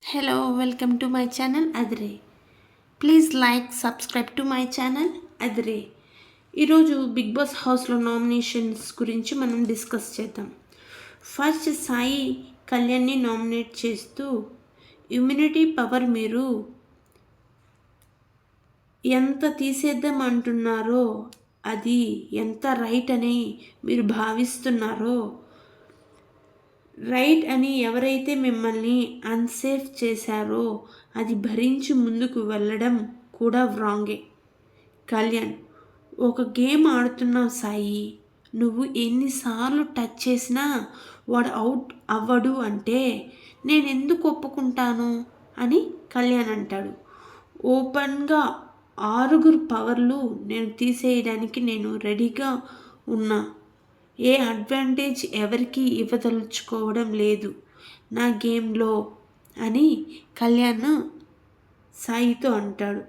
Hello, welcome to my channel Adre. Please like, subscribe to my channel Adre. ఈరోజు big boss హౌస్లో nominations గురించి మనం discuss చేద్దాం. First Sai కళ్యాణ్ని నామినేట్ చేస్తూ ఇమ్యూనిటీ పవర్ మీరు ఎంత తీసేద్దాం అంటున్నారో అది ఎంత రైట్ అని మీరు భావిస్తున్నారో, రైట్ అని ఎవరైతే మిమ్మల్ని అన్సేఫ్ చేశారో అది భరించి ముందుకు వెళ్ళడం కూడా రాంగే. కళ్యాణ్, ఒక గేమ్ ఆడుతున్నావు సాయి, నువ్వు ఎన్నిసార్లు టచ్ చేసినా వాడు అవుట్ అవ్వడు అంటే నేను ఎందుకు ఒప్పుకుంటాను అని కళ్యాణ్ అంటాడు. ఓపెన్గా 6 పవర్లు నేను తీసేయడానికి నేను రెడీగా ఉన్నా. ఏ అడ్వాంటేజ్ ఎవరికి ఇవ్వదలుచుకోవడం లేదు నా గేమ్లో అని కళ్యాణ్ సాయితో అంటాడు.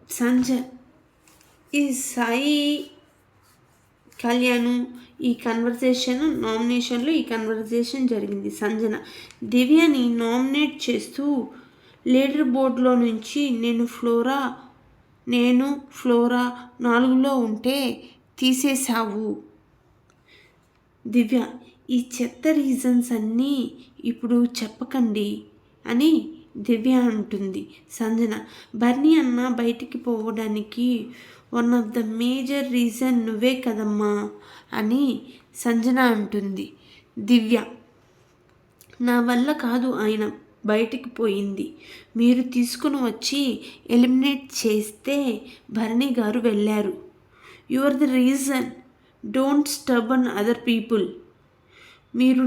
సంజయ్, ఈ సాయి కళ్యాణ్ ఈ కన్వర్జేషన్ నామినేషన్లో ఈ కన్వర్జేషన్ జరిగింది. సంజన దివ్యని నామినేట్ చేస్తూ లీడర్ బోర్డులో నుంచి నేను ఫ్లోరా 4లో ఉంటే తీసేశావు. దివ్య, ఈ చెత్త రీజన్స్ అన్నీ ఇప్పుడు చెప్పకండి అని దివ్య అంటుంది. సంజన, బర్నీ అన్న బయటికి పోవడానికి one of the major reason నువ్వే కదమ్మా అని సంజన అంటుంది. దివ్య, నా వల్ల కాదు ఆయన బయటికి పోయింది, మీరు తీసుకుని వచ్చి ఎలిమినేట్ చేస్తే భరణి గారు వెళ్ళారు. You are the reason, don't disturb other people. మీరు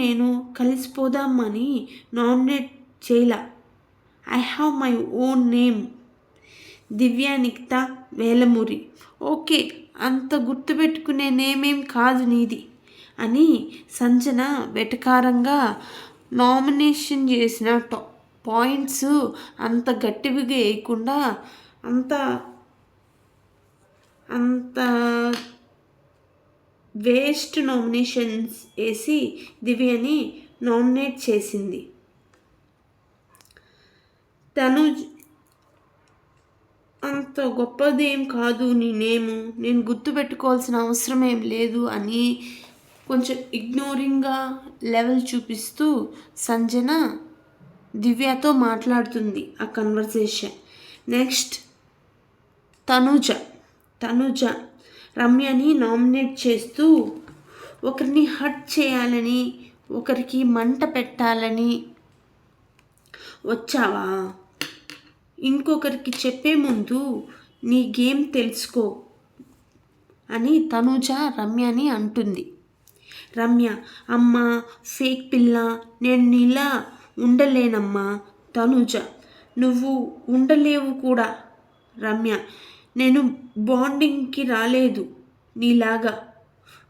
నేను కలిసిపోదామని నామినేట్ చేయలా. I have my own name. Divya Nikitha Velamuri. Okay, అంత గుర్తుపెట్టుకునే నేమేం కాదు నీది అని సంజన వెటకారంగా నామినేషన్ చేసిన పాయింట్స్ అంత గట్టివిగా వేయకుండా అంత వేస్ట్ నామినేషన్స్ వేసి దివ్యని నామినేట్ చేసింది. తను అంత గొప్పదేం కాదు నీ నేము, నేను గుర్తుపెట్టుకోవాల్సిన అవసరం ఏం లేదు అని కొంచెం ఇగ్నోరింగ్గా లెవెల్ చూపిస్తూ సంజన దివ్యతో మాట్లాడుతుంది ఆ కన్వర్సేషన్. నెక్స్ట్ తనుజ రమ్యని నామినేట్ చేస్తూ ఒకరిని హర్ట్ చేయాలని, ఒకరికి మంట పెట్టాలని వచ్చావా? ఇంకొకరికి చెప్పే ముందు నీ గేమ్ తెలుసుకో అని తనుజ రమ్యని అంటుంది. రమ్య, అమ్మ ఫేక్ పిల్ల, నేను నీలా ఉండలేనమ్మా. తనుజ, నువ్వు ఉండలేవు కూడా. రమ్య, నేను బాండింగ్కి రాలేదు నీలాగా.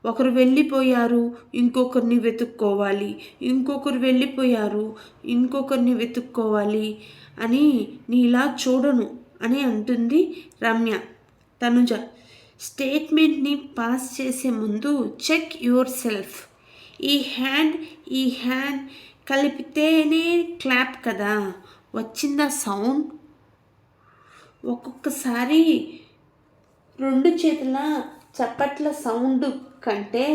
ఒకరు వెళ్ళిపోయారు, ఇంకొకరిని వెతుక్కోవాలి, ఇంకొకరు వెళ్ళిపోయారు, ఇంకొకరిని వెతుక్కోవాలి అని నీలా చూడను అని అంటుంది రమ్య. తనుజ, స్టేట్మెంట్ని పాస్ చేసే ముందు చెక్ యువర్ సెల్ఫ్. ఈ హ్యాండ్ కలిపితేనే క్లాప్ కదా, వచ్చిందా సౌండ్? ఒక్కొక్కసారి 2 చేతుల చప్పట్ల సౌండ్ కంటే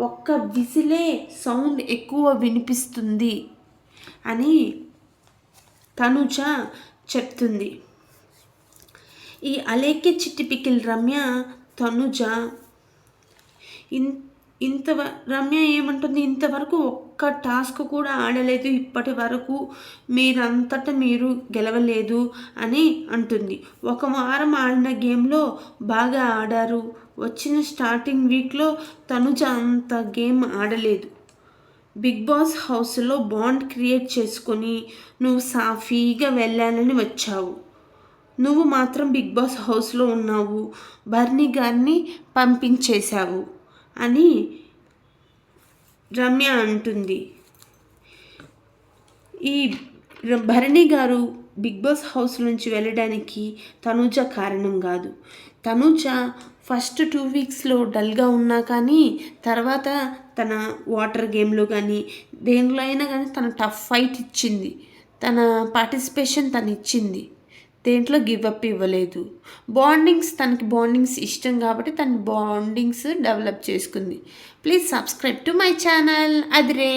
ఒక్క విజిలే సౌండ్ ఎక్కువ వినిపిస్తుంది అని తనుజ చెప్తుంది. ఈ అలేఖ్య చిట్టిపికిల్ రమ్య తనుజ రమ్య ఏమంటుంది, ఇంతవరకు ఒక్క టాస్క్ కూడా ఆడలేదు, ఇప్పటి వరకు మీరంతటా మీరు గెలవలేదు అని అంటుంది. 1 వారం ఆడిన గేమ్లో బాగా ఆడారు, వచ్చిన స్టార్టింగ్ వీక్లో తనుజ అంత గేమ్ ఆడలేదు. బిగ్ బాస్ హౌస్లో బాండ్ క్రియేట్ చేసుకొని నువ్వు సాఫీగా వెళ్ళాలని వచ్చావు, నువ్వు మాత్రం బిగ్ బాస్ హౌస్లో ఉన్నావు, బర్నీ గారిని పంపించేశావు అని రమ్య అంటుంది. ఈ Bharani garu big boss house నుంచి వెళ్ళడానికి తనుజ కారణం కాదు. తనుజ ఫస్ట్ 2 వీక్స్లో డల్గా ఉన్నా కానీ తర్వాత తన వాటర్ గేమ్లో కానీ దేనిలో అయినా కానీ తన టఫ్ ఫైట్ ఇచ్చింది, తన పార్టిసిపేషన్ తను ఇచ్చింది, దేంట్లో గివ్ అప్ ఇవ్వలేదు. తనకి బాండింగ్స్ ఇష్టం కాబట్టి తన బాండింగ్స్ డెవలప్ చేసుకుంది. Please subscribe to my channel. Adhire.